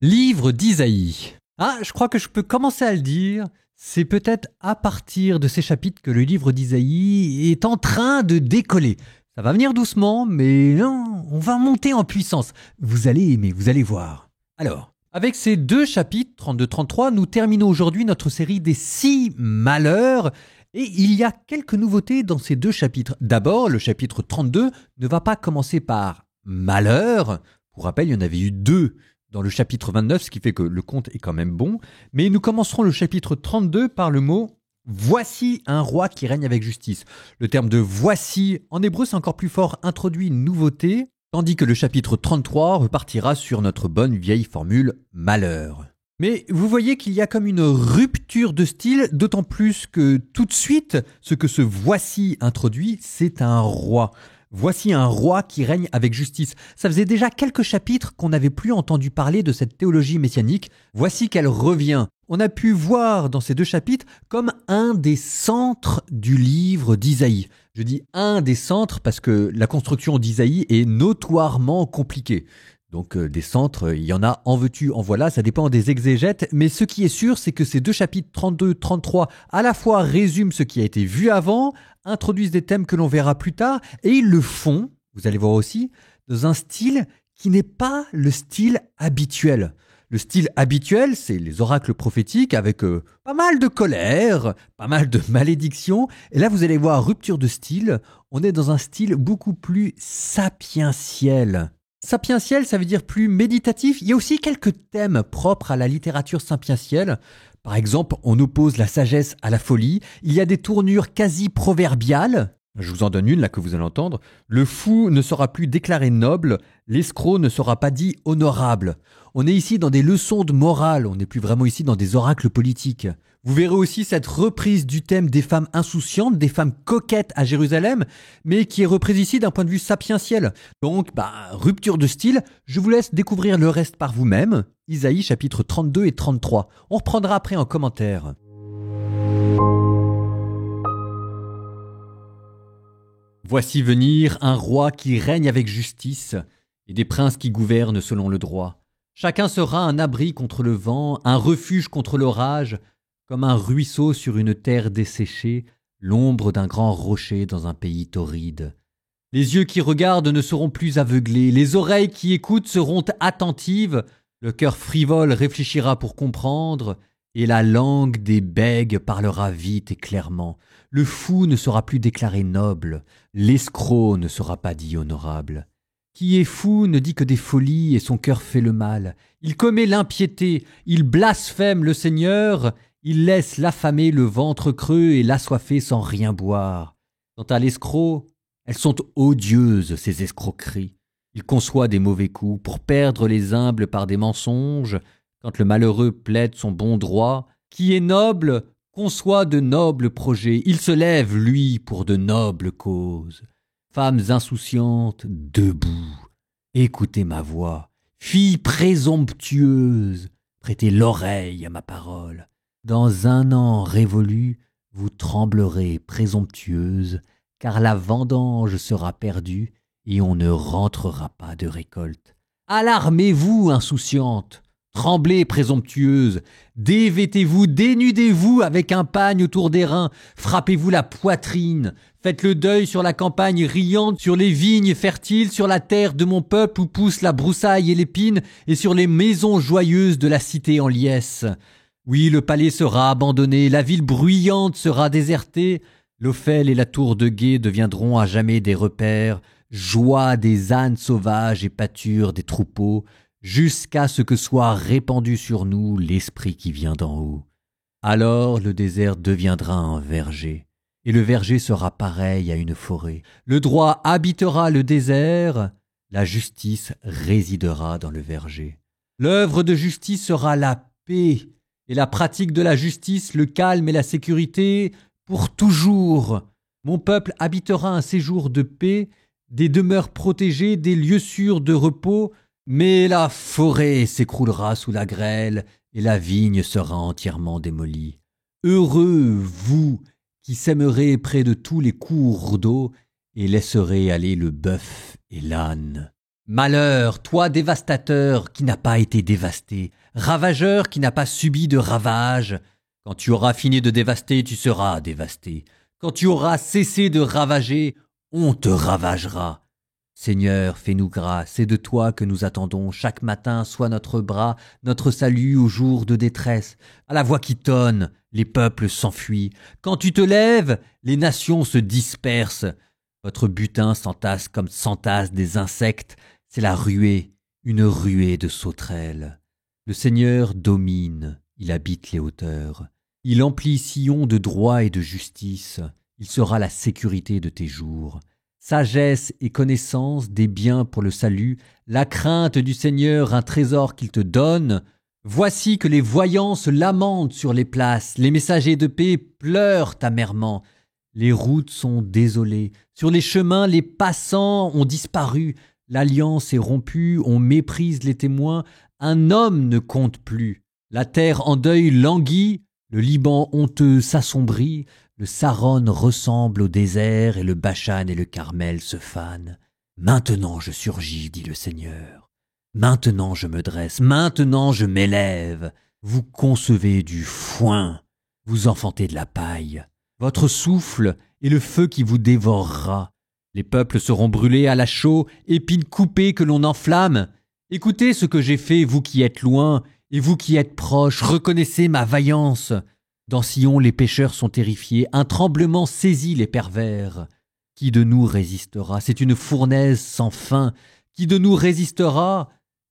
Livre d'Isaïe. Ah, je crois que je peux commencer à le dire. C'est peut-être à partir de ces chapitres que le livre d'Isaïe est en train de décoller. Ça va venir doucement, mais non, on va monter en puissance. Vous allez aimer, vous allez voir. Alors, avec ces deux chapitres, 32-33, nous terminons aujourd'hui notre série des 6 malheurs. Et il y a quelques nouveautés dans ces deux chapitres. D'abord, le chapitre 32 ne va pas commencer par malheur. Pour rappel, il y en avait eu 2 dans le chapitre 29, ce qui fait que le compte est quand même bon. Mais nous commencerons le chapitre 32 par le mot « Voici un roi qui règne avec justice ». Le terme de « voici » en hébreu, c'est encore plus fort, introduit une nouveauté, tandis que le chapitre 33 repartira sur notre bonne vieille formule « malheur ». Mais vous voyez qu'il y a comme une rupture de style, d'autant plus que tout de suite, ce que ce « voici » introduit, c'est un roi. Voici un roi qui règne avec justice. Ça faisait déjà quelques chapitres qu'on n'avait plus entendu parler de cette théologie messianique. Voici qu'elle revient. On a pu voir dans ces deux chapitres comme un des centres du livre d'Isaïe. Je dis un des centres parce que la construction d'Isaïe est notoirement compliquée. Donc des centres, il y en a en veux-tu, en voilà, ça dépend des exégètes. Mais ce qui est sûr, c'est que ces deux chapitres 32-33 à la fois résument ce qui a été vu avant, introduisent des thèmes que l'on verra plus tard, et ils le font, vous allez voir aussi, dans un style qui n'est pas le style habituel. Le style habituel, c'est les oracles prophétiques avec pas mal de colère, pas mal de malédictions. Et là, vous allez voir, rupture de style, on est dans un style beaucoup plus sapientiel. Sapientiel, ça veut dire plus méditatif. Il y a aussi quelques thèmes propres à la littérature sapientielle. Par exemple, on oppose la sagesse à la folie. Il y a des tournures quasi proverbiales. Je vous en donne une là que vous allez entendre. Le fou ne sera plus déclaré noble, l'escroc ne sera pas dit honorable. On est ici dans des leçons de morale, on n'est plus vraiment ici dans des oracles politiques. Vous verrez aussi cette reprise du thème des femmes insouciantes, des femmes coquettes à Jérusalem, mais qui est reprise ici d'un point de vue sapientiel. Donc, rupture de style, je vous laisse découvrir le reste par vous-même. Isaïe chapitres 32 et 33. On reprendra après en commentaire. Voici venir un roi qui règne avec justice, et des princes qui gouvernent selon le droit. Chacun sera un abri contre le vent, un refuge contre l'orage, comme un ruisseau sur une terre desséchée, l'ombre d'un grand rocher dans un pays torride. Les yeux qui regardent ne seront plus aveuglés, les oreilles qui écoutent seront attentives, le cœur frivole réfléchira pour comprendre, et la langue des bègues parlera vite et clairement. Le fou ne sera plus déclaré noble, l'escroc ne sera pas dit honorable. Qui est fou ne dit que des folies et son cœur fait le mal. Il commet l'impiété, il blasphème le Seigneur, il laisse l'affamé le ventre creux et l'assoiffé sans rien boire. Quant à l'escroc, elles sont odieuses, ces escroqueries. Il conçoit des mauvais coups pour perdre les humbles par des mensonges. Quand le malheureux plaide son bon droit, qui est noble conçoit de nobles projets. Il se lève, lui, pour de nobles causes. Femmes insouciantes, debout, écoutez ma voix. Filles présomptueuses, prêtez l'oreille à ma parole. Dans un an révolu, vous tremblerez présomptueuses, car la vendange sera perdue et on ne rentrera pas de récolte. Alarmez-vous, insouciantes, tremblez présomptueuses, dévêtez-vous, dénudez-vous avec un pagne autour des reins, frappez-vous la poitrine, faites le deuil sur la campagne riante, sur les vignes fertiles, sur la terre de mon peuple où poussent la broussaille et l'épine, et sur les maisons joyeuses de la cité en liesse. Oui, le palais sera abandonné, la ville bruyante sera désertée, l'Ophel et la tour de guet deviendront à jamais des repères, joie des ânes sauvages et pâture des troupeaux, jusqu'à ce que soit répandu sur nous l'esprit qui vient d'en haut. Alors le désert deviendra un verger, et le verger sera pareil à une forêt. Le droit habitera le désert, la justice résidera dans le verger. L'œuvre de justice sera la paix, et la pratique de la justice, le calme et la sécurité, pour toujours. Mon peuple habitera un séjour de paix, des demeures protégées, des lieux sûrs de repos, mais la forêt s'écroulera sous la grêle, et la vigne sera entièrement démolie. Heureux, vous, qui sèmerez près de tous les cours d'eau, et laisserez aller le bœuf et l'âne. Malheur, toi dévastateur qui n'a pas été dévasté, ravageur qui n'a pas subi de ravages. Quand tu auras fini de dévaster, tu seras dévasté. Quand tu auras cessé de ravager, on te ravagera. Seigneur, fais-nous grâce, c'est de toi que nous attendons. Chaque matin, sois notre bras, notre salut au jour de détresse. À la voix qui tonne, les peuples s'enfuient. Quand tu te lèves, les nations se dispersent. Votre butin s'entasse comme s'entassent des insectes. C'est la ruée, une ruée de sauterelles. Le Seigneur domine, il habite les hauteurs. Il emplit Sion de droit et de justice. Il sera la sécurité de tes jours. Sagesse et connaissance, des biens pour le salut, la crainte du Seigneur, un trésor qu'il te donne. Voici que les voyants se lamentent sur les places, les messagers de paix pleurent amèrement. Les routes sont désolées, sur les chemins les passants ont disparu, l'alliance est rompue, on méprise les témoins, un homme ne compte plus. La terre en deuil languit, le Liban honteux s'assombrit, le Saron ressemble au désert et le Bashan et le Carmel se fanent. Maintenant je surgis, dit le Seigneur. Maintenant je me dresse, maintenant je m'élève. Vous concevez du foin, vous enfantez de la paille. Votre souffle est le feu qui vous dévorera. Les peuples seront brûlés à la chaux, épines coupées que l'on enflamme. Écoutez ce que j'ai fait, vous qui êtes loin, et vous qui êtes proches, reconnaissez ma vaillance. Dans Sion, les pécheurs sont terrifiés, un tremblement saisit les pervers. Qui de nous résistera? C'est une fournaise sans fin. Qui de nous résistera?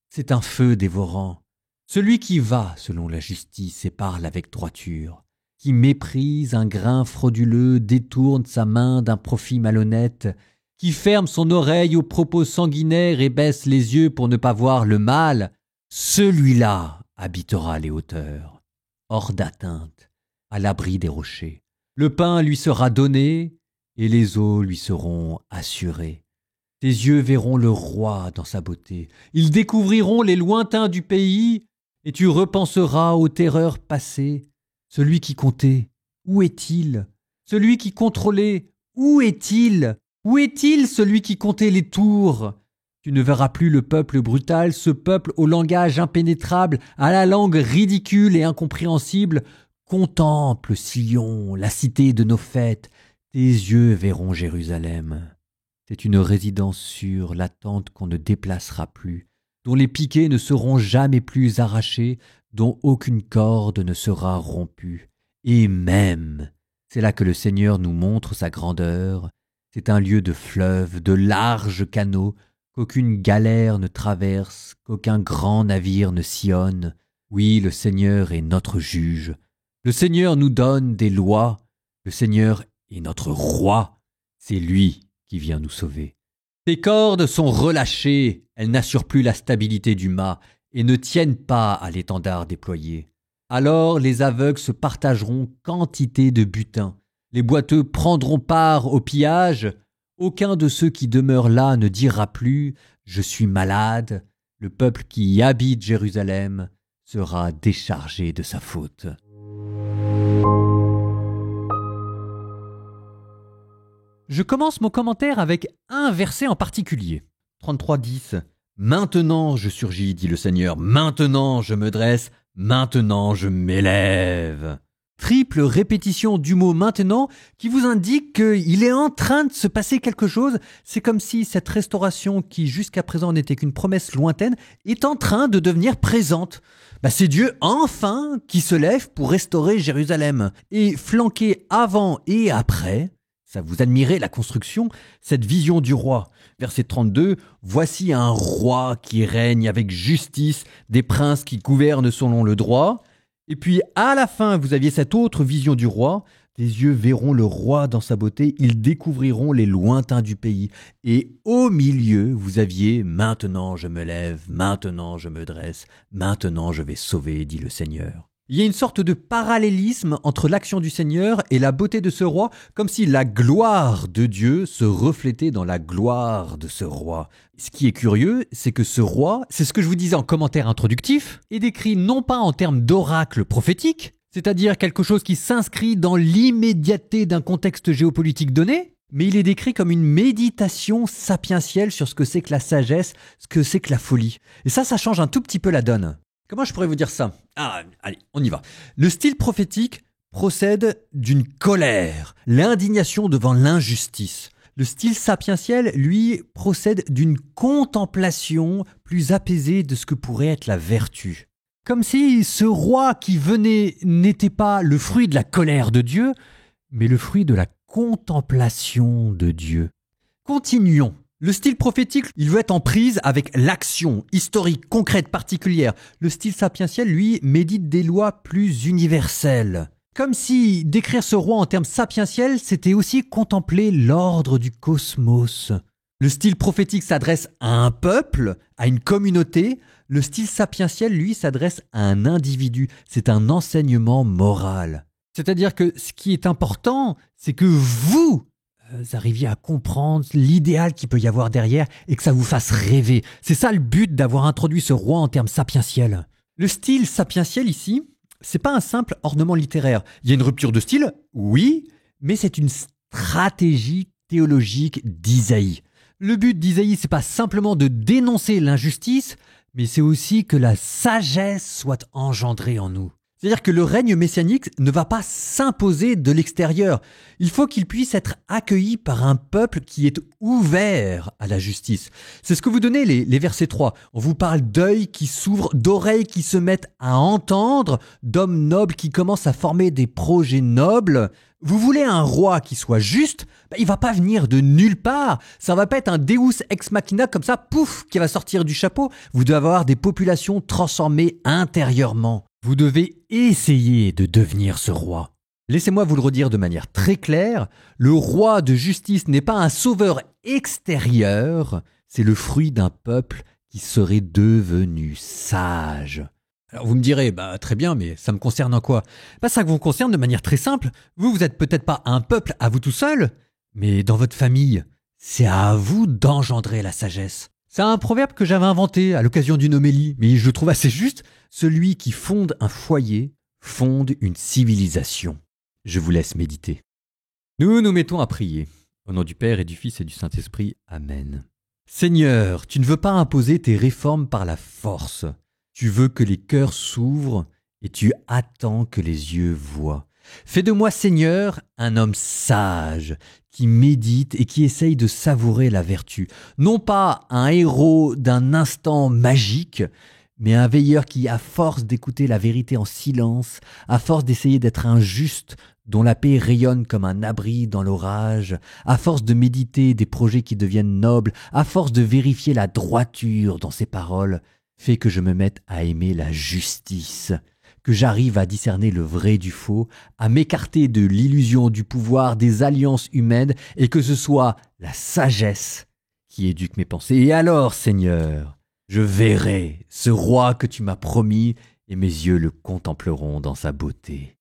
C'est un feu dévorant. Celui qui va selon la justice et parle avec droiture, qui méprise un grain frauduleux, détourne sa main d'un profit malhonnête, qui ferme son oreille aux propos sanguinaires et baisse les yeux pour ne pas voir le mal, celui-là habitera les hauteurs, hors d'atteinte, à l'abri des rochers. Le pain lui sera donné et les eaux lui seront assurées. Tes yeux verront le roi dans sa beauté. Ils découvriront les lointains du pays et tu repenseras aux terreurs passées. Celui qui comptait, où est-il? Celui qui contrôlait, où est-il? Où est-il celui qui comptait les tours? Tu ne verras plus le peuple brutal, ce peuple au langage impénétrable, à la langue ridicule et incompréhensible. Contemple Sion, la cité de nos fêtes. Tes yeux verront Jérusalem. C'est une résidence sûre, la tente qu'on ne déplacera plus, dont les piquets ne seront jamais plus arrachés, dont aucune corde ne sera rompue. Et même, c'est là que le Seigneur nous montre sa grandeur, c'est un lieu de fleuve, de larges canaux, qu'aucune galère ne traverse, qu'aucun grand navire ne sillonne. Oui, le Seigneur est notre juge. Le Seigneur nous donne des lois. Le Seigneur est notre roi. C'est lui qui vient nous sauver. Tes cordes sont relâchées, elles n'assurent plus la stabilité du mât et ne tiennent pas à l'étendard déployé. Alors les aveugles se partageront quantité de butin. Les boiteux prendront part au pillage. Aucun de ceux qui demeurent là ne dira plus « Je suis malade ». Le peuple qui y habite Jérusalem sera déchargé de sa faute. Je commence mon commentaire avec un verset en particulier. 33:10. Maintenant je surgis, dit le Seigneur. Maintenant je me dresse. Maintenant je m'élève. Triple répétition du mot maintenant qui vous indique qu'il est en train de se passer quelque chose. C'est comme si cette restauration qui jusqu'à présent n'était qu'une promesse lointaine est en train de devenir présente. C'est Dieu enfin qui se lève pour restaurer Jérusalem. Et flanqué avant et après, ça vous admirez la construction, cette vision du roi. Verset 32, « Voici un roi qui règne avec justice, des princes qui gouvernent selon le droit. » Et puis à la fin, vous aviez cette autre vision du roi. Tes yeux verront le roi dans sa beauté, ils découvriront les lointains du pays. Et au milieu, vous aviez « Maintenant je me lève, maintenant je me dresse, maintenant je vais sauver, dit le Seigneur. » Il y a une sorte de parallélisme entre l'action du Seigneur et la beauté de ce roi, comme si la gloire de Dieu se reflétait dans la gloire de ce roi. Ce qui est curieux, c'est que ce roi, c'est ce que je vous disais en commentaire introductif, est décrit non pas en termes d'oracle prophétique, c'est-à-dire quelque chose qui s'inscrit dans l'immédiateté d'un contexte géopolitique donné, mais il est décrit comme une méditation sapientielle sur ce que c'est que la sagesse, ce que c'est que la folie. Et ça change un tout petit peu la donne. Comment je pourrais vous dire ça? Allez, on y va. Le style prophétique procède d'une colère, l'indignation devant l'injustice. Le style sapientiel, lui, procède d'une contemplation plus apaisée de ce que pourrait être la vertu. Comme si ce roi qui venait n'était pas le fruit de la colère de Dieu, mais le fruit de la contemplation de Dieu. Continuons. Le style prophétique, il veut être en prise avec l'action historique, concrète, particulière. Le style sapientiel, lui, médite des lois plus universelles. Comme si décrire ce roi en termes sapientiels, c'était aussi contempler l'ordre du cosmos. Le style prophétique s'adresse à un peuple, à une communauté. Le style sapientiel, lui, s'adresse à un individu. C'est un enseignement moral. C'est-à-dire que ce qui est important, c'est que vous arriviez à comprendre l'idéal qu'il peut y avoir derrière et que ça vous fasse rêver. C'est ça le but d'avoir introduit ce roi en termes sapientiels. Le style sapientiel ici, c'est pas un simple ornement littéraire. Il y a une rupture de style, oui, mais c'est une stratégie théologique d'Isaïe. Le but d'Isaïe, c'est pas simplement de dénoncer l'injustice, mais c'est aussi que la sagesse soit engendrée en nous. C'est-à-dire que le règne messianique ne va pas s'imposer de l'extérieur. Il faut qu'il puisse être accueilli par un peuple qui est ouvert à la justice. C'est ce que vous donnez les versets 3. On vous parle d'œils qui s'ouvrent, d'oreilles qui se mettent à entendre, d'hommes nobles qui commencent à former des projets nobles. Vous voulez un roi qui soit juste, il va pas venir de nulle part. Ça va pas être un Deus ex machina comme ça, pouf, qui va sortir du chapeau. Vous devez avoir des populations transformées intérieurement. Vous devez essayer de devenir ce roi. Laissez-moi vous le redire de manière très claire, le roi de justice n'est pas un sauveur extérieur, c'est le fruit d'un peuple qui serait devenu sage. Alors vous me direz, très bien, mais ça me concerne en quoi? Ça vous concerne de manière très simple. Vous êtes peut-être pas un peuple à vous tout seul, mais dans votre famille, c'est à vous d'engendrer la sagesse. C'est un proverbe que j'avais inventé à l'occasion d'une homélie, mais je le trouve assez juste. Celui qui fonde un foyer fonde une civilisation. Je vous laisse méditer. Nous nous mettons à prier. Au nom du Père et du Fils et du Saint-Esprit. Amen. Seigneur, tu ne veux pas imposer tes réformes par la force. Tu veux que les cœurs s'ouvrent et tu attends que les yeux voient. Fais de moi, Seigneur, un homme sage, qui médite et qui essaye de savourer la vertu. Non pas un héros d'un instant magique, mais un veilleur qui, à force d'écouter la vérité en silence, à force d'essayer d'être un juste, dont la paix rayonne comme un abri dans l'orage, à force de méditer des projets qui deviennent nobles, à force de vérifier la droiture dans ses paroles, fait que je me mette à aimer la justice, que j'arrive à discerner le vrai du faux, à m'écarter de l'illusion du pouvoir des alliances humaines et que ce soit la sagesse qui éduque mes pensées. Et alors, Seigneur, je verrai ce roi que tu m'as promis et mes yeux le contempleront dans sa beauté.